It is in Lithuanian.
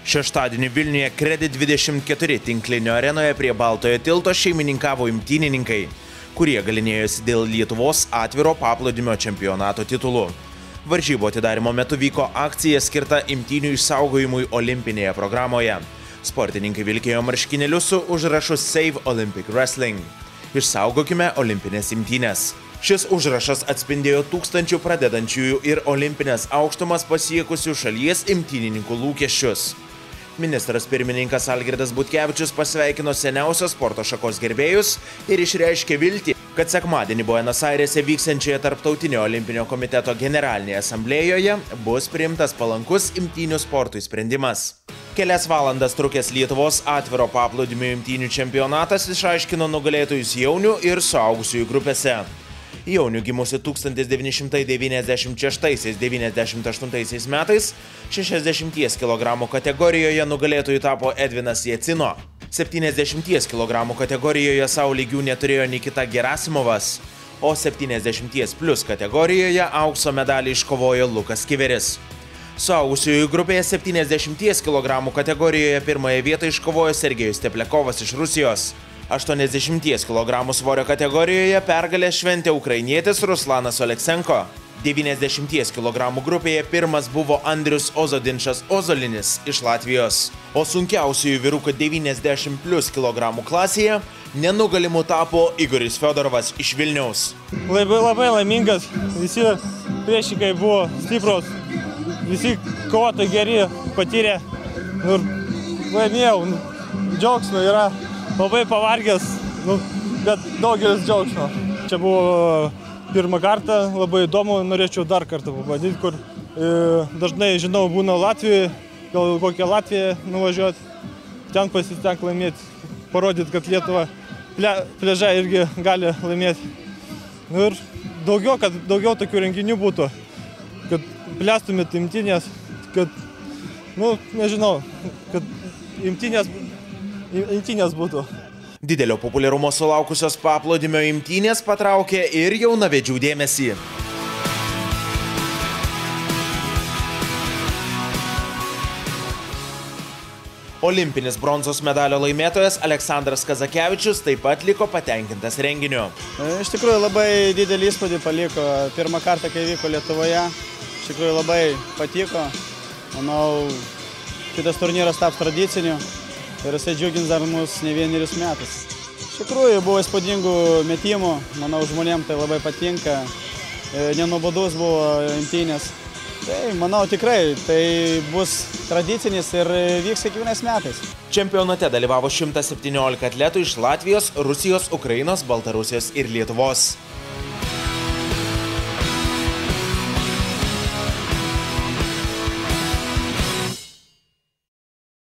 Šeštadienį Vilniuje Credit 24 tinklinio arenoje prie Baltojo tilto šeimininkavo imtynininkai, kurie galynėjosi dėl Lietuvos atviro paplūdimio čempionato titulų. Varžybų atidarymo metu vyko akcija skirta imtynių išsaugojimui olimpinėje programoje. Sportininkai vilkėjo marškinėlius su užrašu Save Olympic Wrestling. Išsaugokime olimpinės imtynės. Šis užrašas atspindėjo tūkstančių pradedančiųjų ir olimpinės aukštumas pasiekusių šalies imtynininkų lūkesčius. Ministras pirmininkas Algirdas Butkevičius pasveikino seniausios sporto šakos gerbėjus ir išreiškė viltį, kad sekmadienį Buenos Airėse vyksiančioje Tarptautinio olimpinio komiteto generalinėje asamblėjoje bus priimtas palankus imtynių sportui sprendimas. Kelias valandas trukęs Lietuvos atviro paplūdimio imtynių čempionatas išaiškino nugalėtojus jaunių ir suaugusiųjų grupėse. Jaunių gimusių 1996–98 metais 60 kg kategorijoje nugalėtojų tapo Edvinas Jacino. 70 kg kategorijoje savo lygių neturėjo Nikita Gerasimovas, o 70+ kategorijoje aukso medalį iškovojo Lukas Kiveris. Suaugusiųjų grupėje 70 kg kategorijoje pirmąją vietą iškovojo Sergejus Teplekovas iš Rusijos. 80 kg svorio kategorijoje pergalę šventė ukrainietis Ruslanas Oleksenko. 90 kg grupėje pirmas buvo Andrius Ozodinšas Ozolinis iš Latvijos, o sunkiausiųjų vyrukų 90+ kg klasėje nenugalimų tapo Igoris Fiodorovas iš Vilniaus. Labai laimingas, visi priešininkai buvo stiprus, visi kovotojai geri, patyrė ir laimėjau, džiaugsmo yra. Labai pavargęs, bet daugelis džiaugsmo. Čia buvo pirmą kartą, labai įdomu, norėčiau dar kartą pabandyti, kur dažnai, žinau, būna Latvijoje, gal kokią Latviją nuvažiuoti, ten pasistengti laimėti, parodyti, kad Lietuva pliaža irgi gali laimėti. Ir kad daugiau tokių renginių būtų, kad plėstumėt imtynės, kad, nežinau, kad imtynės būtų. Didelio populiarumo sulaukusios paplūdimio imtynės patraukė ir jaunavedžių dėmesį. Olimpinis bronzos medalio laimėtojas Aleksandras Kazakevičius taip pat liko patenkintas renginiu. Iš tikrųjų labai didelį įspūdį paliko pirmą kartą, kai vyko Lietuvoje. Iš tikrųjų labai patiko. Manau, šitas turnyras taps tradiciniu. Ir jisai džiugins dar mus ne vienerius metus. Iš tikrųjų buvo įspūdingų metimų, manau žmonėms tai labai patinka, nenubodus buvo imtynės. Tai manau tikrai, tai bus tradicinis ir vyks kiekvienais metais. Čempionate dalyvavo 117 atletų iš Latvijos, Rusijos, Ukrainos, Baltarusijos ir Lietuvos.